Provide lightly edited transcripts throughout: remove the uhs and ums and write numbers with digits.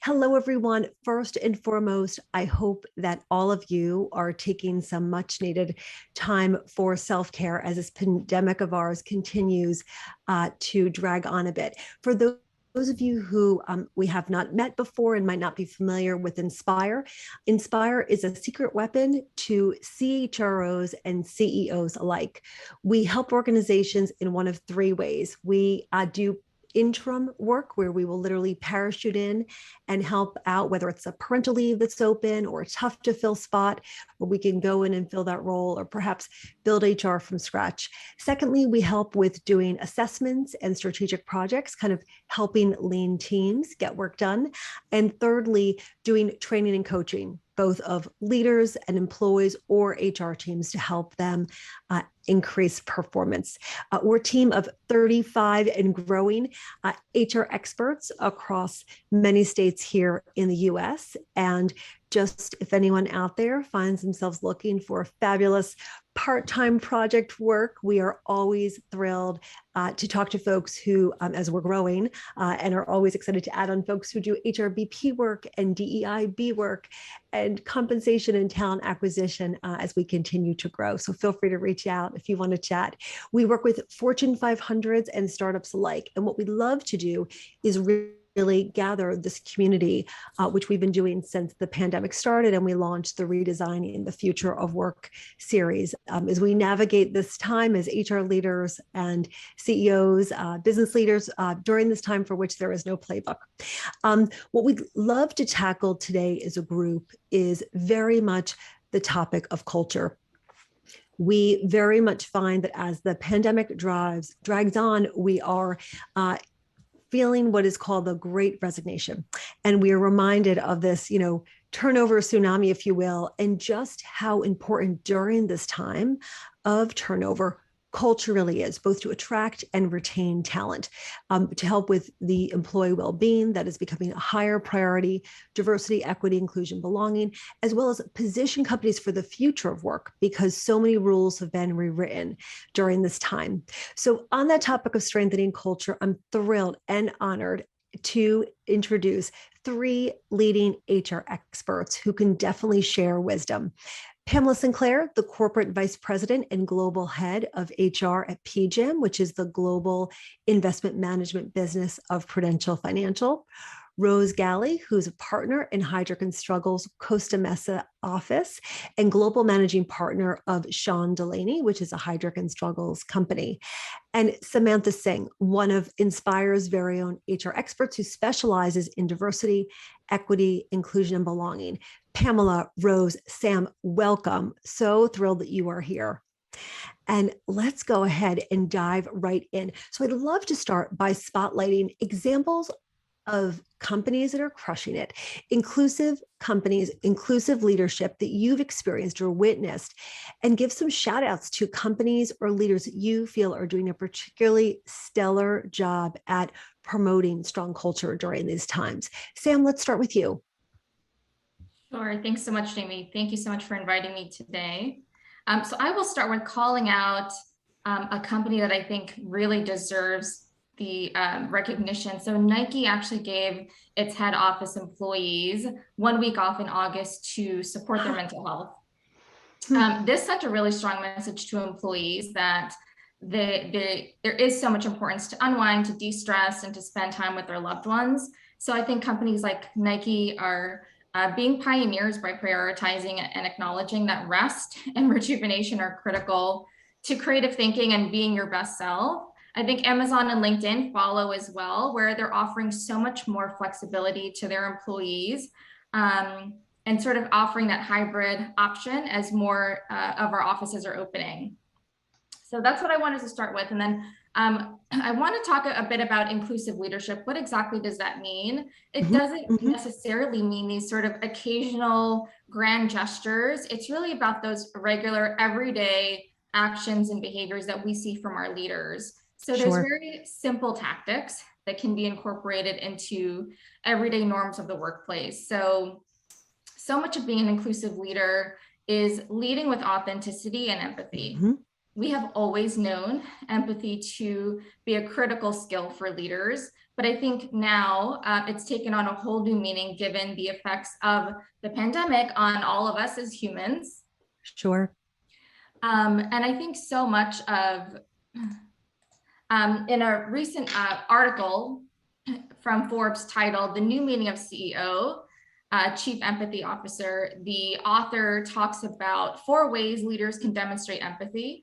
Hello, everyone. First and foremost, I hope that all of you are taking some much needed time for self-care as this pandemic of ours continues to drag on a bit. For those of you who we have not met before and might not be familiar with Inspire, Inspire is a secret weapon to CHROs and CEOs alike. We help organizations in one of three ways. We do interim work where we will literally parachute in and help out, whether it's a parental leave that's open or a tough to fill spot where we can go in and fill that role, or perhaps build HR from scratch. Secondly, we help with doing assessments and strategic projects, kind of helping lean teams get work done. And thirdly, doing training and coaching, both of leaders and employees or HR teams to help them increase performance. We're a team of 35 and growing HR experts across many states here in the US. And just if anyone out there finds themselves looking for fabulous part-time project work, we are always thrilled to talk to folks who, as we're growing, and are always excited to add on folks who do HRBP work and DEIB work and compensation and talent acquisition as we continue to grow. So feel free to reach out if you want to chat. We work with Fortune 500s and startups alike. And what we love to do is really gather this community, which we've been doing since the pandemic started, and we launched the Redesigning the Future of Work series. As we navigate this time as HR leaders and CEOs, business leaders, during this time for which there is no playbook. What we'd love to tackle today as a group is very much the topic of culture. We very much find that as the pandemic drags on, we are feeling what is called the Great Resignation. And we are reminded of this, turnover tsunami, if you will, and just how important during this time of turnover culture really is, both to attract and retain talent, to help with the employee well-being that is becoming a higher priority, diversity, equity, inclusion, belonging, as well as position companies for the future of work, because so many rules have been rewritten during this time. So on that topic of strengthening culture, I'm thrilled and honored to introduce three leading HR experts who can definitely share wisdom. Pamela Sinclair, the Corporate Vice President and Global Head of HR at PGIM, which is the global investment management business of Prudential Financial. Rose Galley, who's a partner in Heidrick & Struggles Costa Mesa office and global managing partner of Sean Delaney, which is a Heidrick & Struggles company. And Samantha Singh, one of Inspire's very own HR experts who specializes in diversity, equity, inclusion, and belonging. Pamela, Rose, Sam, welcome. So thrilled that you are here. And let's go ahead and dive right in. So I'd love to start by spotlighting examples of companies that are crushing it, inclusive companies, inclusive leadership that you've experienced or witnessed, and give some shout outs to companies or leaders that you feel are doing a particularly stellar job at promoting strong culture during these times. Sam, let's start with you. Sure. Thanks so much, Jamie. Thank you so much for inviting me today. So I will start with calling out a company that I think really deserves the recognition. So Nike actually gave its head office employees 1 week off in August to support their mental health. This sent a really strong message to employees that there is so much importance to unwind, to de-stress, and to spend time with their loved ones. So I think companies like Nike are being pioneers by prioritizing and acknowledging that rest and rejuvenation are critical to creative thinking and being your best self. I think Amazon and LinkedIn follow as well, where they're offering so much more flexibility to their employees and sort of offering that hybrid option as more of our offices are opening. So that's what I wanted to start with. And then I want to talk a bit about inclusive leadership. What exactly does that mean? It doesn't necessarily mean these sort of occasional grand gestures. It's really about those regular, everyday actions and behaviors that we see from our leaders. So there's very simple tactics that can be incorporated into everyday norms of the workplace. So much of being an inclusive leader is leading with authenticity and empathy. we have always known empathy to be a critical skill for leaders, but I think now it's taken on a whole new meaning given the effects of the pandemic on all of us as humans. Sure. And I think so much of, in a recent article from Forbes titled The New Meaning of CEO, Chief Empathy Officer, the author talks about 4 ways leaders can demonstrate empathy.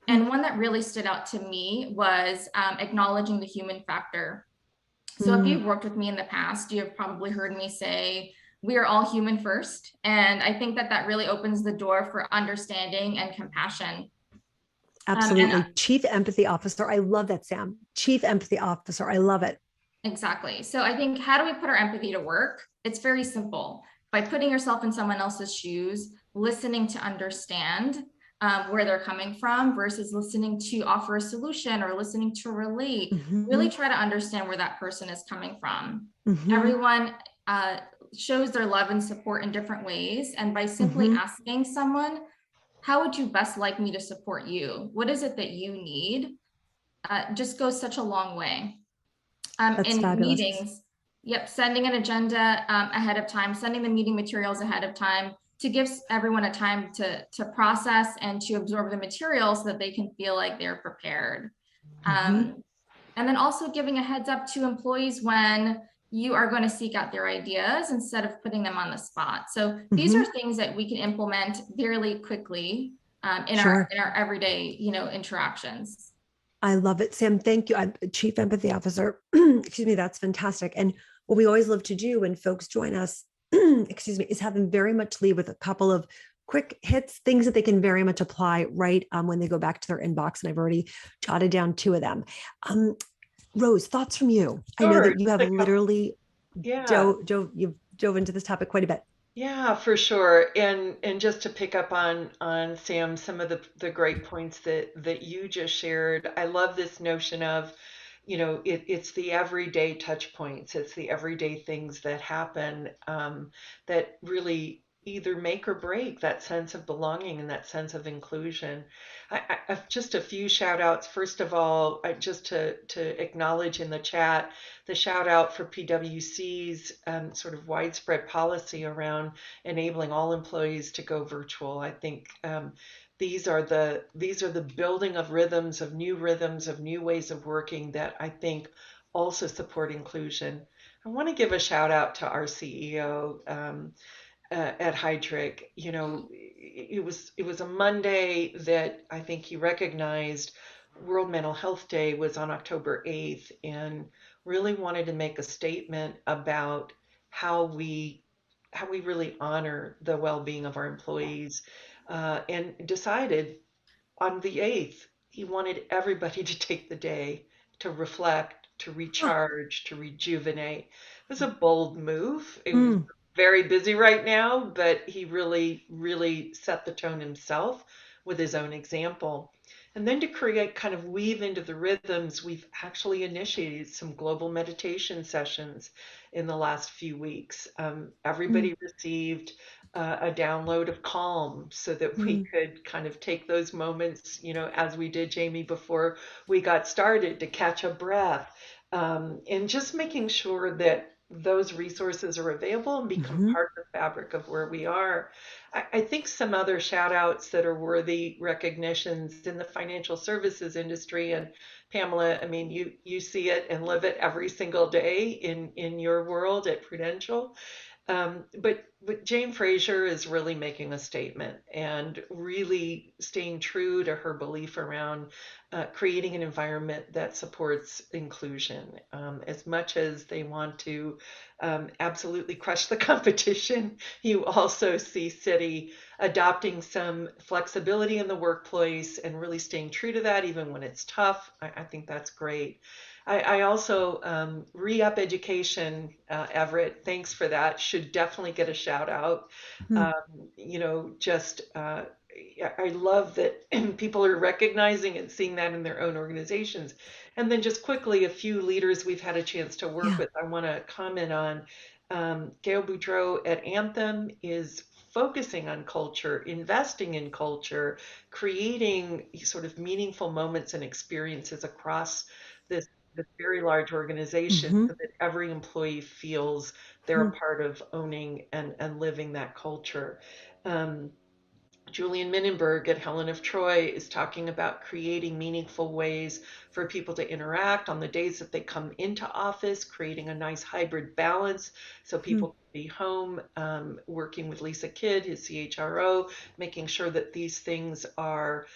And one that really stood out to me was acknowledging the human factor. So if you've worked with me in the past, you have probably heard me say, we are all human first. And I think that that really opens the door for understanding and compassion. And Absolutely. Chief Empathy Officer. I love that, Sam. Chief Empathy Officer. I love it. exactly. So I think, how do we put our empathy to work? It's very simple. By putting yourself in someone else's shoes, listening to understand where they're coming from versus listening to offer a solution or listening to relate. Really try to understand where that person is coming from. Everyone shows their love and support in different ways. And by simply asking someone, how would you best like me to support you? What is it that you need? Just goes such a long way. That's In fabulous. meetings, yep, sending an agenda ahead of time, sending the meeting materials ahead of time to give everyone a time to process and to absorb the material so that they can feel like they're prepared. And then also giving a heads up to employees when you are going to seek out their ideas instead of putting them on the spot. So these are things that we can implement fairly quickly in Sure. our everyday, interactions. I love it, Sam. Thank you. I'm Chief Empathy Officer. Excuse me. That's fantastic. And what we always love to do when folks join us, excuse me, is have them very much leave with a couple of quick hits, things that they can very much apply right when they go back to their inbox. And I've already jotted down 2 of them. Rose, thoughts from you? I know Sure. that you have literally Yeah. you've dove into this topic quite a bit. Yeah, for sure. And just to pick up on Sam, some of the great points that you just shared. I love this notion of, it's the everyday touch points. It's the everyday things that happen that really either make or break that sense of belonging and that sense of inclusion. I've just a few shout outs. First of all, just to acknowledge in the chat the shout out for PwC's sort of widespread policy around enabling all employees to go virtual. I think these are the building of rhythms, of new ways of working that I think also support inclusion. I want to give a shout out to our CEO at Heidrick. It was a Monday that I think he recognized World Mental Health Day was on October 8th, and really wanted to make a statement about how we how we really honor the well-being of our employees, and decided on the 8th he wanted everybody to take the day to reflect, to Huh. recharge, to rejuvenate. It was a bold move. It was Mm, very busy right now, but he really, really set the tone himself with his own example. And then to create, kind of weave into the rhythms, we've actually initiated some global meditation sessions in the last few weeks. mm, Everybody received a download of calm so that we mm, could kind of take those moments, as we did, Jamie, before we got started, to catch a breath, and just making sure that those resources are available and become mhm. part of the fabric of where we are. I think some other shout outs that are worthy recognitions in the financial services industry, and Pamela, I mean, you see it and live it every single day in your world at Prudential. But Jane Fraser is really making a statement and really staying true to her belief around creating an environment that supports inclusion. As much as they want to absolutely crush the competition, you also see Citi adopting some flexibility in the workplace and really staying true to that, even when it's tough. I think that's great. I also re-up education, Everett. Thanks for that. Should definitely get a shout out. Mm, Um, just I love that people are recognizing and seeing that in their own organizations. And then just quickly, a few leaders we've had a chance to work yeah. with. I want to comment on Gail Boudreau at Anthem is focusing on culture, investing in culture, creating sort of meaningful moments and experiences across this very large organization Hmm. so that every employee feels they're a part of owning and living that culture. Um, Julian Minenberg at Helen of Troy is talking about creating meaningful ways for people to interact on the days that they come into office, creating a nice hybrid balance so people can be home, working with Lisa Kidd, his CHRO, making sure that these things are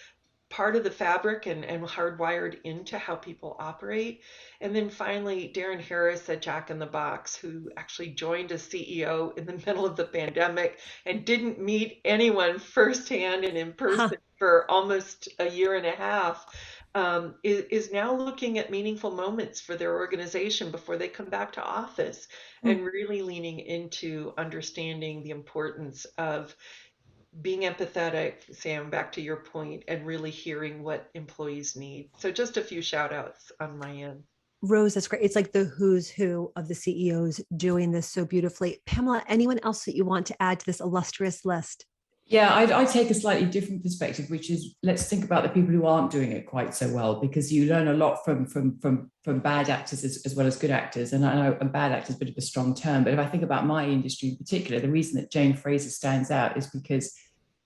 part of the fabric and hardwired into how people operate. And then finally, Darren Harris at Jack in the Box, who actually joined as CEO in the middle of the pandemic and didn't meet anyone firsthand and in person for almost a year and a half, is now looking at meaningful moments for their organization before they come back to office and really leaning into understanding the importance of being empathetic, Sam, back to your point, and really hearing what employees need. So just a few shout outs on my end. Rose, that's great. It's like the who's who of the CEOs doing this so beautifully. Pamela, anyone else that you want to add to this illustrious list? Yeah, I take a slightly different perspective, which is let's think about the people who aren't doing it quite so well, because you learn a lot from bad actors as well as good actors. And I know a bad actor is a bit of a strong term, but if I think about my industry in particular, the reason that Jane Fraser stands out is because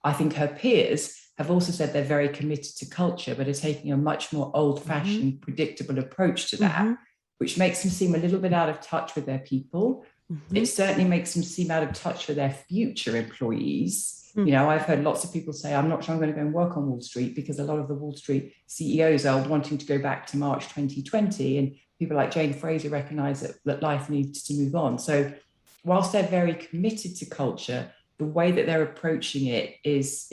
I think her peers have also said they're very committed to culture, but are taking a much more old-fashioned, predictable approach to that, which makes them seem a little bit out of touch with their people. It certainly makes them seem out of touch with their future employees. You know, I've heard lots of people say, I'm not sure I'm going to go and work on Wall Street, because a lot of the Wall Street CEOs are wanting to go back to March 2020. And people like Jane Fraser recognize that life needs to move on. So whilst they're very committed to culture, the way that they're approaching it is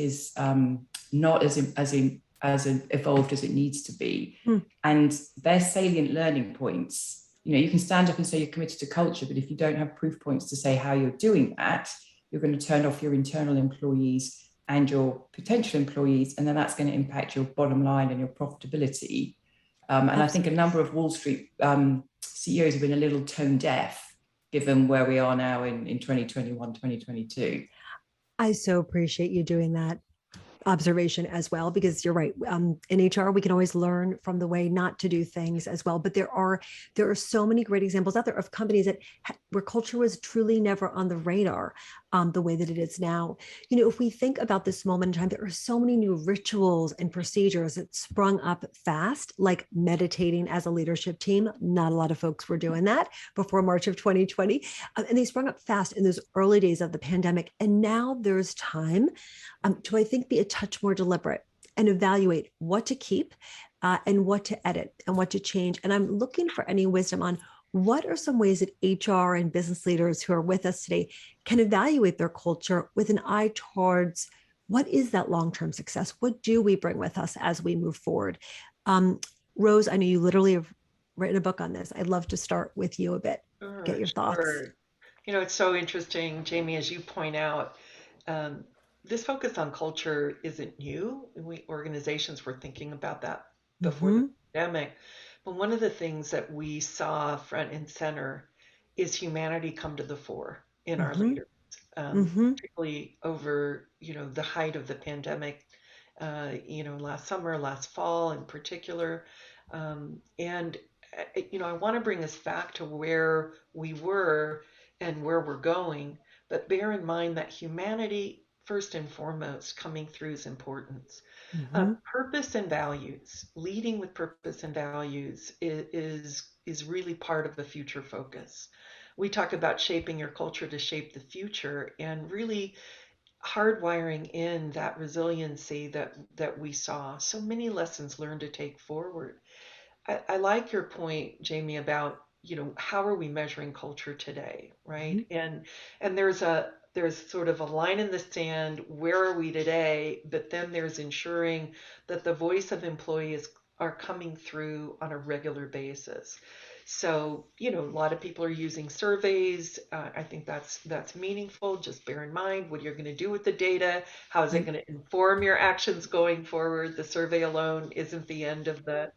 not as evolved as it needs to be. And their salient learning points, you know, you can stand up and say you're committed to culture, but if you don't have proof points to say how you're doing that, you're going to turn off your internal employees and your potential employees, and then that's going to impact your bottom line and your profitability. And I think a number of Wall Street CEOs have been a little tone deaf, given where we are now in 2021, 2022. I so appreciate you doing that observation as well, because you're right. In HR, we can always learn from the way not to do things as well. But there are so many great examples out there of companies that where culture was truly never on the radar, the way that it is now. You know, if we think about this moment in time, there are so many new rituals and procedures that sprung up fast, like meditating as a leadership team. Not a lot of folks were doing that before March of 2020, and they sprung up fast in those early days of the pandemic. And now there's time to, I think, be a touch more deliberate and evaluate what to keep and what to edit and what to change. And I'm looking for any wisdom on what are some ways that HR and business leaders who are with us today can evaluate their culture with an eye towards what is that long-term success? What do we bring with us as we move forward? Rose, I know you literally have written a book on this. I'd love to start with you a bit. Get your thoughts. You know, it's so interesting, Jamie, as you point out. This focus on culture isn't new. Organizations were thinking about that before the pandemic. But one of the things that we saw front and center is humanity come to the fore in our leaders, particularly over, you know, the height of the pandemic, you know, last summer, last fall in particular. And, you know, I want to bring us back to where we were and where we're going, but bear in mind that humanity first and foremost coming through is important. Purpose and values, leading with purpose and values is really part of the future focus. We talk about shaping your culture to shape the future, and really hardwiring in that resiliency that we saw. So many lessons learned to take forward. I like your point, Jamie, about, you know, how are we measuring culture today, right? And there's sort of a line in the sand, where are we today? But then there's ensuring that the voice of employees are coming through on a regular basis. So, you know, a lot of people are using surveys. I think that's meaningful. Just bear in mind what you're going to do with the data. How is it going to inform your actions going forward? The survey alone isn't the end of the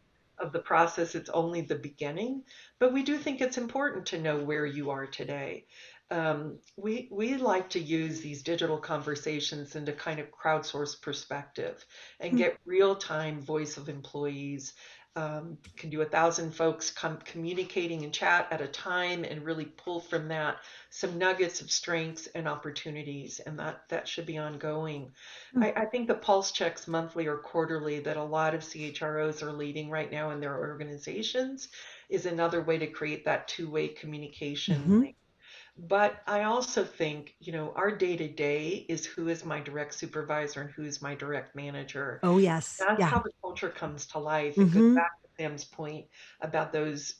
process. It's only the beginning. But we do think it's important to know where you are today. we like to use these digital conversations into kind of crowdsource perspective and get real-time voice of employees. Can do 1,000 folks communicating and chat at a time and really pull from that some nuggets of strengths and opportunities, and that should be ongoing. I think the pulse checks monthly or quarterly that a lot of CHROs are leading right now in their organizations is another way to create that two-way communication. Mhm. But I also think, our day to day is who is my direct supervisor and who is my direct manager. Oh, yes. That's Yeah. how the culture comes to life. It goes Hmm. back to Sam's point about those,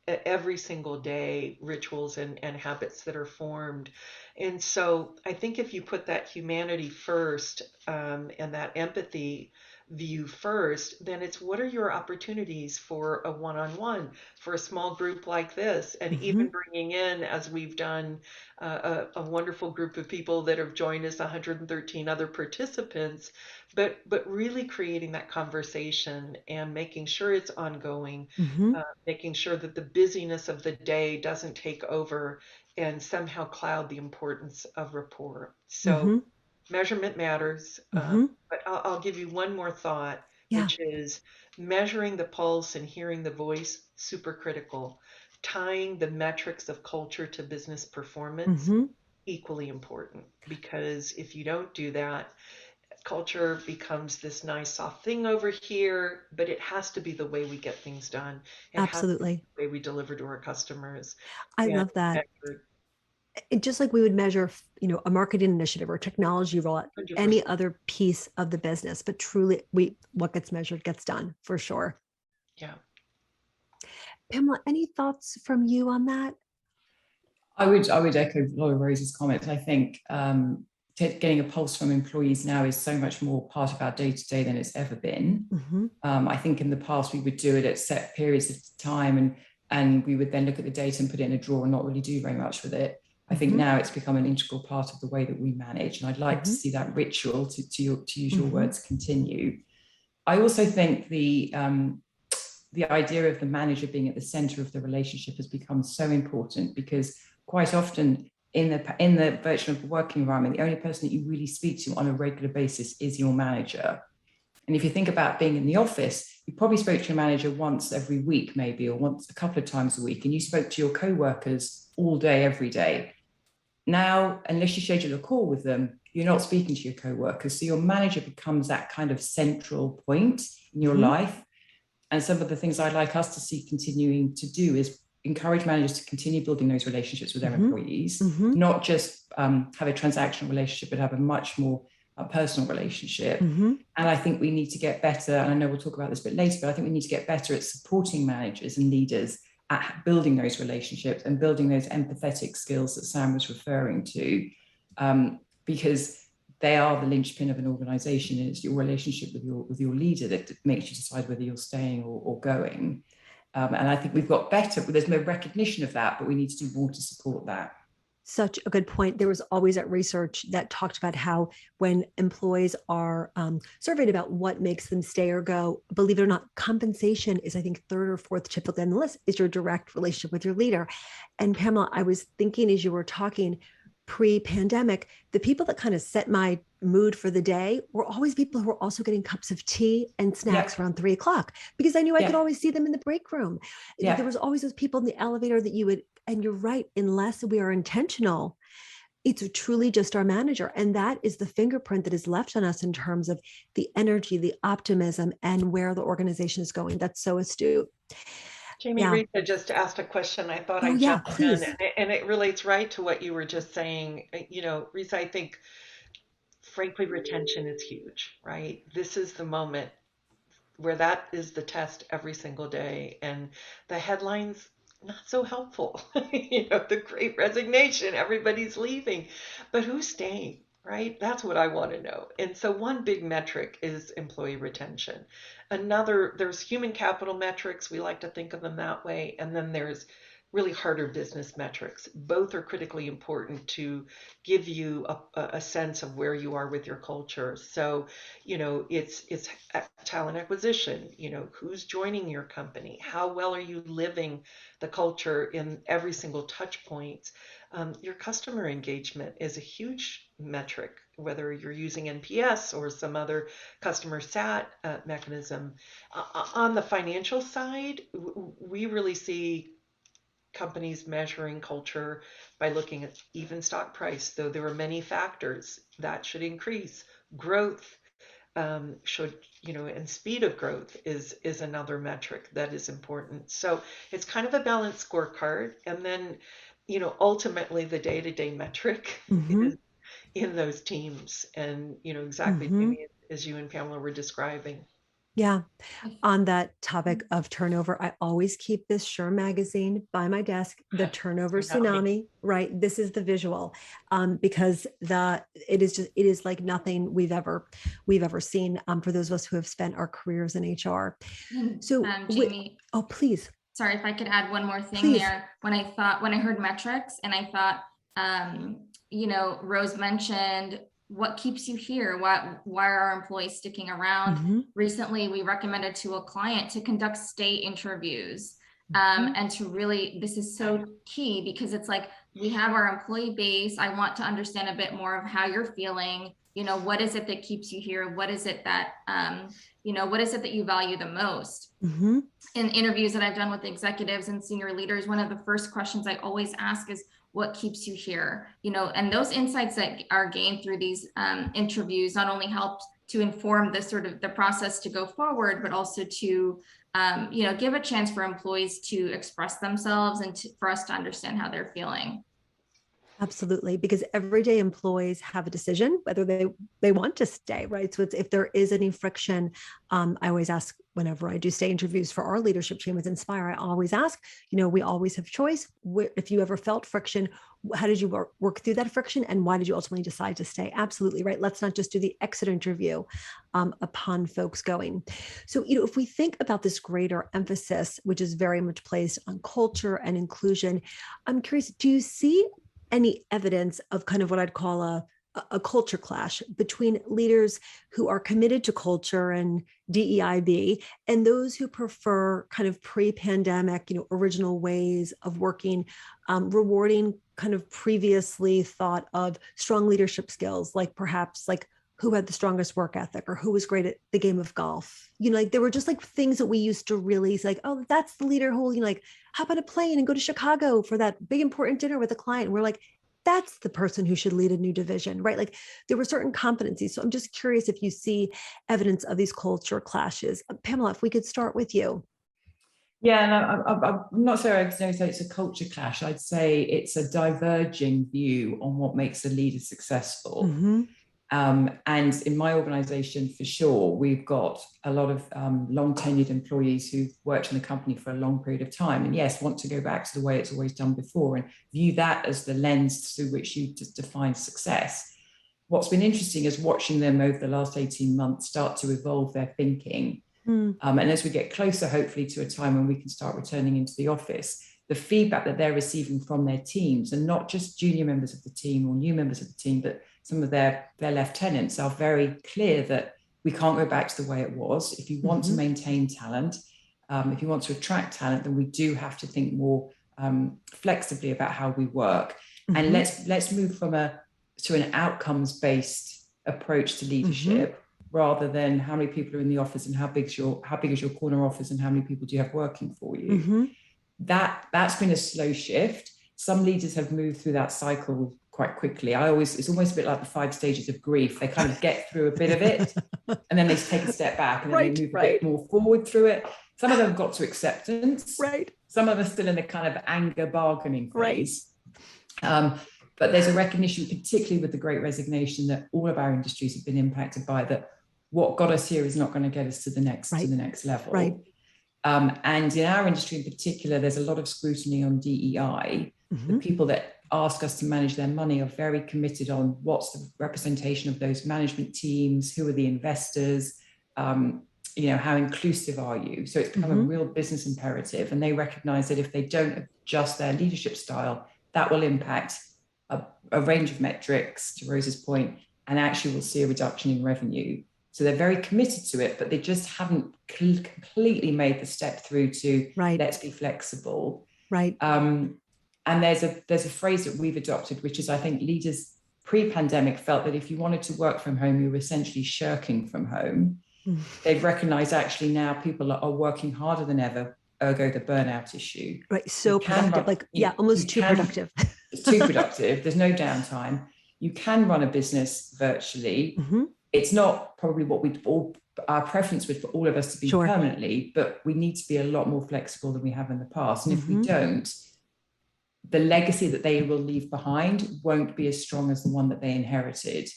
every single day rituals and habits that are formed. And so I think if you put that humanity first, and that empathy view first, then it's what are your opportunities for a one-on-one, for a small group like this, and Hmm. even bringing in, as we've done, a wonderful group of people that have joined us, 113 other participants, but really creating that conversation and making sure it's ongoing, Hmm. making sure that the busyness of the day doesn't take over and somehow cloud the importance of rapport. So Hmm. measurement matters, Hmm. but I'll give you one more thought, Yeah. which is measuring the pulse and hearing the voice, super critical. Tying the metrics of culture to business performance, Hmm. equally important, because if you don't do that, culture becomes this nice soft thing over here, but it has to be the way we get things done. It has to be Absolutely. the way we deliver to our customers. I And love that. Just like we would measure, a marketing initiative or technology rollout, 100%. any other piece of the business, but truly what gets measured gets done for sure. Yeah. Pamela, any thoughts from you on that? I would echo a lot of Rose's comments. I think getting a pulse from employees now is so much more part of our day to day than it's ever been. Hmm. I think in the past we would do it at set periods of time, and we would then look at the data and put it in a drawer and not really do very much with it. I think now it's become an integral part of the way that we manage, and I'd like to see that ritual, to use your words, continue. I also think the idea of the manager being at the center of the relationship has become so important, because quite often in the version of the working environment, the only person that you really speak to on a regular basis is your manager. And if you think about being in the office, you probably spoke to your manager once every week, maybe, or once a couple of times a week, and you spoke to your co-workers all day, every day. Now, unless you schedule a call with them, you're not speaking to your co-workers. So your manager becomes that kind of central point in your life. And some of the things I'd like us to see continuing to do is encourage managers to continue building those relationships with their employees, not just have a transactional relationship, but have a much more personal relationship. And I think we need to get better, and I know we'll talk about this a bit later, but I think we need to get better at supporting managers and leaders at building those relationships and building those empathetic skills that Sam was referring to, because they are the linchpin of an organization, and it's your relationship with your leader that makes you decide whether you're staying or going. And I think we've got better, but there's no recognition of that, but we need to do more to support that. Such a good point. There was always that research that talked about how when employees are surveyed about what makes them stay or go, believe it or not, compensation is, I think, third or fourth typically on the list, is your direct relationship with your leader. And Pamela, I was thinking as you were talking, pre-pandemic, the people that kind of set my mood for the day were always people who were also getting cups of tea and snacks around 3 o'clock, because I knew I could always see them in the break room. There was always those people in the elevator that you would, and you're right, unless we are intentional, it's truly just our manager. And that is the fingerprint that is left on us in terms of the energy, the optimism, and where the organization is going. That's so astute. Jamie, Rita just asked a question. I thought I'd jump in, and it relates right to what you were just saying. Rita, I think, frankly, retention is huge, right? This is the moment where that is the test every single day. And the headlines, not so helpful. The great resignation, everybody's leaving. But who's staying? Right? That's what I want to know. And so one big metric is employee retention. Another, there's human capital metrics. We like to think of them that way. And then there's really harder business metrics. Both are critically important to give you a sense of where you are with your culture. So, it's talent acquisition, who's joining your company, how well are you living the culture in every single touch point. Your customer engagement is a huge metric, whether you're using NPS or some other customer sat mechanism. On the financial side, we really see companies measuring culture by looking at even stock price, though there are many factors that should increase. Growth should, and speed of growth is another metric that is important. So it's kind of a balanced scorecard. And then, ultimately the day-to-day metric is in those teams. And, exactly, Jamie, as you and Pamela were describing. Yeah. On that topic of turnover, I always keep this Sure magazine by my desk, the turnover tsunami, right? This is the visual, because it is like nothing we've ever seen, for those of us who have spent our careers in HR. So Jamie, oh, please. Sorry, if I could add one more thing Please. there. When I heard metrics and I thought, Rose mentioned, what keeps you here? Why are our employees sticking around? Recently, we recommended to a client to conduct state interviews, and to really, this is so key, because it's like, we have our employee base. I want to understand a bit more of how you're feeling. What is it that keeps you here? What is it that, what is it that you value the most? In interviews that I've done with executives and senior leaders, one of the first questions I always ask is, what keeps you here? And those insights that are gained through these interviews not only help to inform the process to go forward, but also to, give a chance for employees to express themselves and for us to understand how they're feeling. Absolutely, because everyday employees have a decision whether they want to stay, right? So if there is any friction, I always ask whenever I do stay interviews for our leadership team with Inspire, I always ask, we always have choice. If you ever felt friction, how did you work through that friction, and why did you ultimately decide to stay? Absolutely, right? Let's not just do the exit interview upon folks going. So, if we think about this greater emphasis, which is very much placed on culture and inclusion, I'm curious, do you see any evidence of kind of what I'd call a culture clash between leaders who are committed to culture and DEIB and those who prefer kind of pre-pandemic, original ways of working, rewarding kind of previously thought of strong leadership skills, like perhaps like who had the strongest work ethic or who was great at the game of golf. Like there were just like things that we used to really say, like, oh, that's the leader who will, like hop on a plane and go to Chicago for that big important dinner with a client. And we're like, that's the person who should lead a new division, right? Like there were certain competencies. So I'm just curious if you see evidence of these culture clashes. Pamela, if we could start with you. Yeah, and I'm not sure I'd say it's a culture clash. I'd say it's a diverging view on what makes a leader successful. And in my organization, for sure, we've got a lot of long tenured employees who've worked in the company for a long period of time. And yes, want to go back to the way it's always done before and view that as the lens through which you just define success. What's been interesting is watching them over the last 18 months start to evolve their thinking. And as we get closer, hopefully, to a time when we can start returning into the office, the feedback that they're receiving from their teams, and not just junior members of the team or new members of the team, but some of their lieutenants, are very clear that we can't go back to the way it was. If you want to maintain talent, if you want to attract talent, then we do have to think more flexibly about how we work. And let's move to an outcomes-based approach to leadership, rather than how many people are in the office and how big is your corner office and how many people do you have working for you. That's been a slow shift. Some leaders have moved through that cycle quite quickly. It's almost a bit like the 5 stages of grief. They kind of get through a bit of it and then they take a step back and then they move a bit more forward through it. Some of them have got to acceptance. Some of them are still in the kind of anger bargaining phase. But there's a recognition, particularly with the Great Resignation, that all of our industries have been impacted by that. What got us here is not going to get us to the next level. And in our industry in particular, there's a lot of scrutiny on DEI. The people that ask us to manage their money are very committed on what's the representation of those management teams, who are the investors, how inclusive are you? So it's become a real business imperative, and they recognize that if they don't adjust their leadership style, that will impact a range of metrics, to Rose's point, and actually will see a reduction in revenue. So they're very committed to it, but they just haven't completely made the step through to let's be flexible. Right. And there's a phrase that we've adopted, which is, I think leaders pre-pandemic felt that if you wanted to work from home, you were essentially shirking from home. They've recognized actually now people are working harder than ever, ergo the burnout issue. Right. So productive, almost too productive. It's too productive. There's no downtime. You can run a business virtually. It's not probably what our preference would for all of us to be permanently, but we need to be a lot more flexible than we have in the past. And if we don't, the legacy that they will leave behind won't be as strong as the one that they inherited.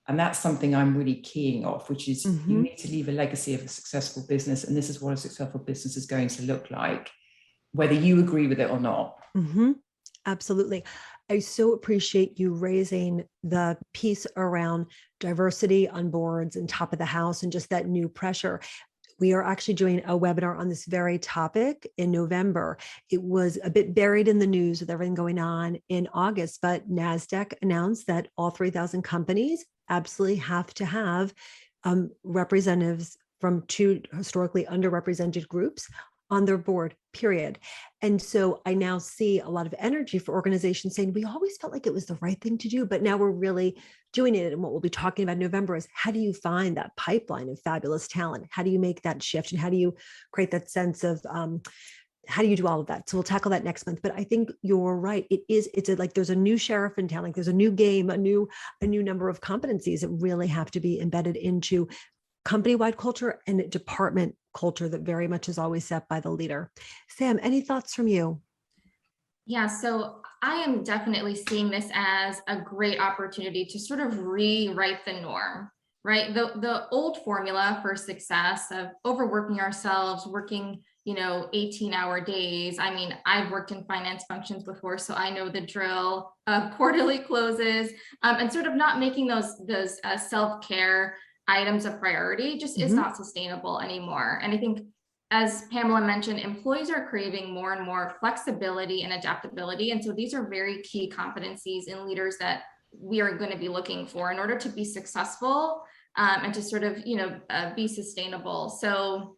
And that's something I'm really keying off, which is you need to leave a legacy of a successful business. And this is what a successful business is going to look like, whether you agree with it or not. Absolutely. I so appreciate you raising the piece around diversity on boards and top of the house and just that new pressure. We are actually doing a webinar on this very topic in November. It was a bit buried in the news with everything going on in August, but NASDAQ announced that all 3,000 companies absolutely have to have representatives from 2 historically underrepresented groups on their board, period. And so I now see a lot of energy for organizations saying, we always felt like it was the right thing to do, but now we're really doing it. And what we'll be talking about in November is, how do you find that pipeline of fabulous talent? How do you make that shift? And how do you create that sense of, how do you do all of that? So we'll tackle that next month. But I think you're right. Like there's a new sheriff in town, like there's a new game, a new number of competencies that really have to be embedded into company-wide culture and department culture that very much is always set by the leader. Sam, any thoughts from you? Yeah, so I am definitely seeing this as a great opportunity to sort of rewrite the norm, right? The old formula for success of overworking ourselves, working 18-hour days. I mean, I've worked in finance functions before, so I know the drill of quarterly closes, and sort of not making those self-care items of priority just is not sustainable anymore. And I think, as Pamela mentioned, employees are craving more and more flexibility and adaptability. And so these are very key competencies in leaders that we are going to be looking for in order to be successful and to sort of, be sustainable. So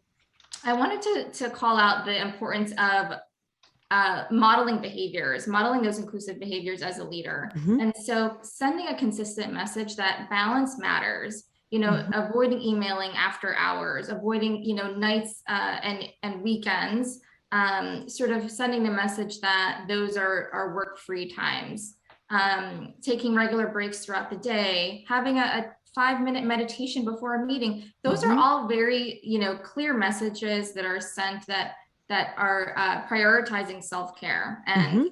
I wanted to call out the importance of modeling those inclusive behaviors as a leader. And so sending a consistent message that balance matters, avoiding emailing after hours, avoiding, nights and weekends, sort of sending the message that those are work-free times, taking regular breaks throughout the day, having a 5-minute meditation before a meeting. Those are all very, clear messages that are sent that are prioritizing self-care and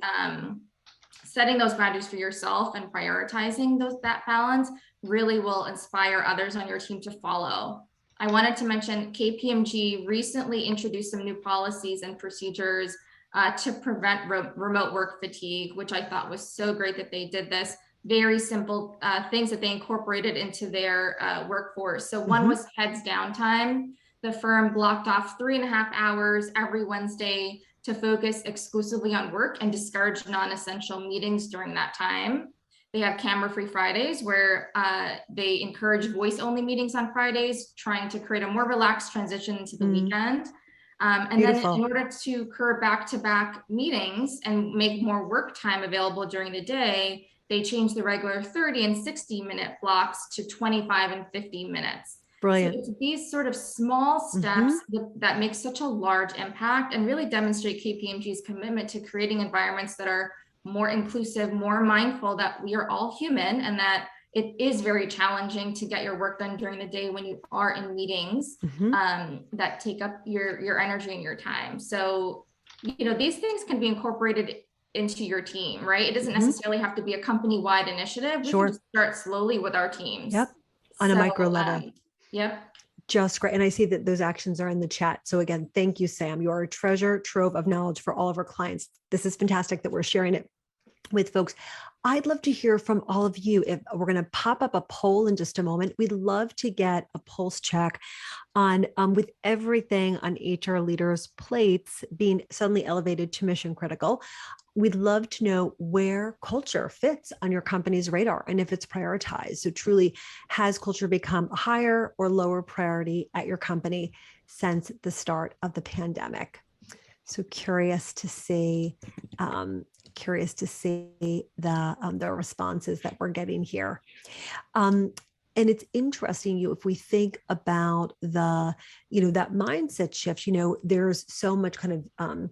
setting those boundaries for yourself and prioritizing that balance really will inspire others on your team to follow. I wanted to mention KPMG recently introduced some new policies and procedures to prevent remote work fatigue, which I thought was so great that they did this. Very simple things that they incorporated into their workforce. So one was heads down time. The firm blocked off 3.5 hours every Wednesday to focus exclusively on work and discourage non-essential meetings during that time. They have camera-free Fridays where they encourage voice-only meetings on Fridays, trying to create a more relaxed transition into the weekend. And Beautiful. Then in order to curb back-to-back meetings and make more work time available during the day, they changed the regular 30 and 60-minute blocks to 25 and 50 minutes. Brilliant. So it's these sort of small steps that make such a large impact and really demonstrate KPMG's commitment to creating environments that are more inclusive, more mindful that we are all human and that it is very challenging to get your work done during the day when you are in meetings that take up your energy and your time. So, these things can be incorporated into your team, right? It doesn't necessarily have to be a company-wide initiative. We can just start slowly with our teams. Yep. On a micro level. Yep. Just great. And I see that those actions are in the chat. So again, thank you, Sam. You are a treasure trove of knowledge for all of our clients. This is fantastic that we're sharing it with folks. I'd love to hear from all of you. If we're going to pop up a poll in just a moment, we'd love to get a pulse check on with everything on HR leaders' plates being suddenly elevated to mission critical. We'd love to know where culture fits on your company's radar and if it's prioritized. So truly, has culture become a higher or lower priority at your company since the start of the pandemic? So curious to see the responses that we're getting here. And it's interesting, if we think about that mindset shift, there's so much kind of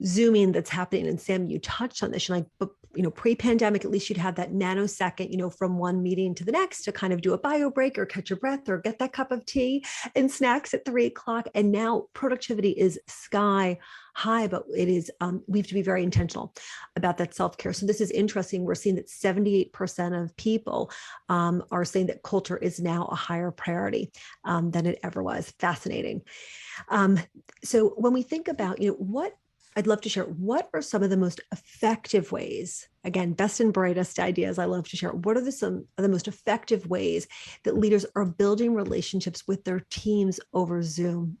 zooming that's happening. And Sam, you touched on this. You're like, but pre-pandemic, at least you'd have that nanosecond, from one meeting to the next to kind of do a bio break or catch your breath or get that cup of tea and snacks at 3 o'clock. And now productivity is sky high, but it is, we have to be very intentional about that self-care. So this is interesting. We're seeing that 78% of people are saying that culture is now a higher priority than it ever was. Fascinating. So when we think about, what I'd love to share, what are some of the most effective ways, again, best and brightest ideas I love to share, what are some of the most effective ways that leaders are building relationships with their teams over Zoom?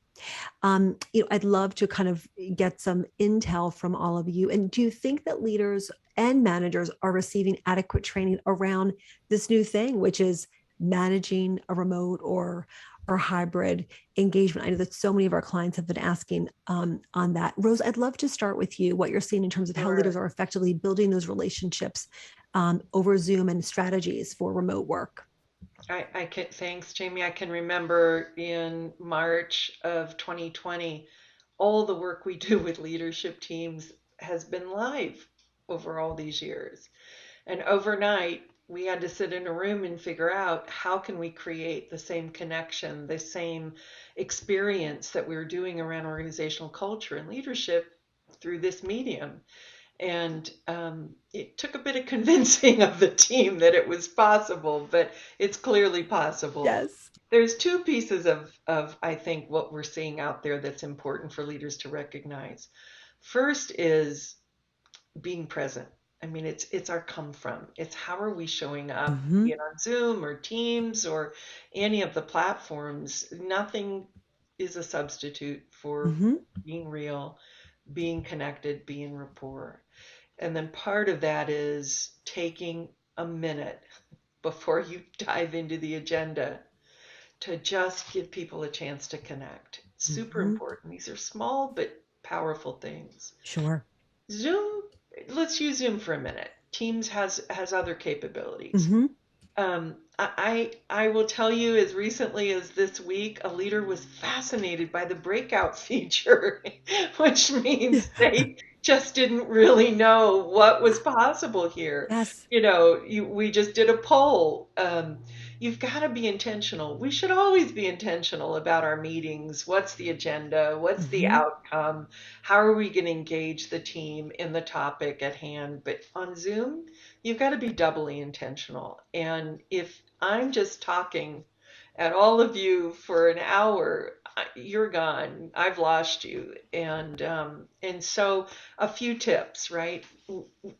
I'd love to kind of get some intel from all of you. And do you think that leaders and managers are receiving adequate training around this new thing, which is managing a remote or hybrid engagement? I know that so many of our clients have been asking on that. Rose, I'd love to start with you, what you're seeing in terms of how leaders are effectively building those relationships over Zoom and strategies for remote work. I can, thanks, Jamie. I can remember in March of 2020, all the work we do with leadership teams has been live over all these years. And overnight, we had to sit in a room and figure out how can we create the same connection, the same experience that we were doing around organizational culture and leadership through this medium. And it took a bit of convincing of the team that it was possible, but it's clearly possible. Yes. There's two pieces of I think what we're seeing out there that's important for leaders to recognize. First is being present. I mean, it's our come from. It's how are we showing up, Mm-hmm. be it on Zoom or Teams or any of the platforms. Nothing is a substitute for Mm-hmm. being real, being connected, being rapport. And then part of that is taking a minute before you dive into the agenda to just give people a chance to connect. Super Mm-hmm. important. These are small but powerful things. Sure. Zoom, let's use Zoom for a minute. Teams has other capabilities. Mm-hmm. I will tell you, as recently as this week, a leader was fascinated by the breakout feature, which means they just didn't really know what was possible here. Yes. We just did a poll. You've got to be intentional. We should always be intentional about our meetings. What's the agenda? What's the Mm-hmm. outcome? How are we going to engage the team in the topic at hand? But on Zoom, you've got to be doubly intentional. And if I'm just talking at all of you for an hour, you're gone. I've lost you. And so a few tips, right?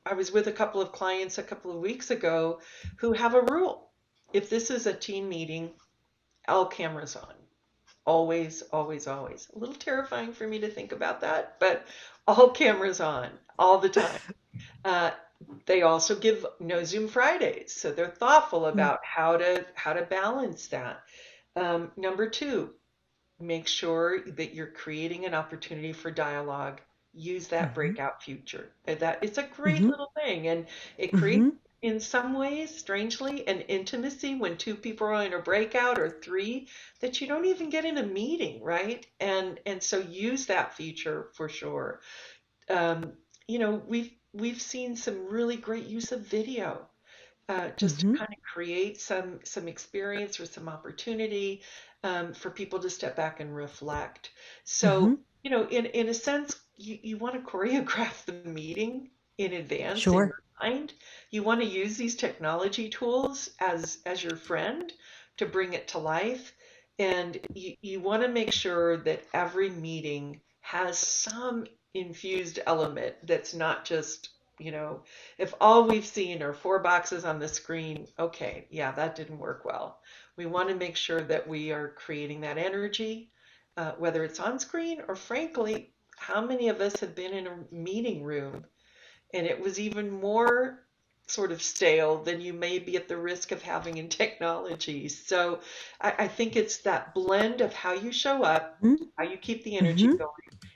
I was with a couple of clients a couple of weeks ago who have a rule. If this is a team meeting, all cameras on. Always, always, always. A little terrifying for me to think about that, but all cameras on all the time. They also give no Zoom Fridays, so they're thoughtful about how to balance that. Number two, make sure that you're creating an opportunity for dialogue. Use that Mm-hmm. breakout feature. That it's a great Mm-hmm. little thing, and it creates, Mm-hmm. in some ways, strangely, an intimacy when two people are in a breakout or three that you don't even get in a meeting, right? And so use that feature for sure. We've seen some really great use of video. Just to Mm-hmm. kind of create some experience or some opportunity for people to step back and reflect. Mm-hmm. So, in a sense, you want to choreograph the meeting in advance in Sure. your mind. You want to use these technology tools as your friend to bring it to life. And you want to make sure that every meeting has some infused element that's not just if all we've seen are 4 boxes on the screen, okay, yeah, that didn't work well. We want to make sure that we are creating that energy, whether it's on screen or frankly, how many of us have been in a meeting room and it was even more sort of stale than you may be at the risk of having in technology. So I think it's that blend of how you show up, how you keep the energy Mm-hmm. going,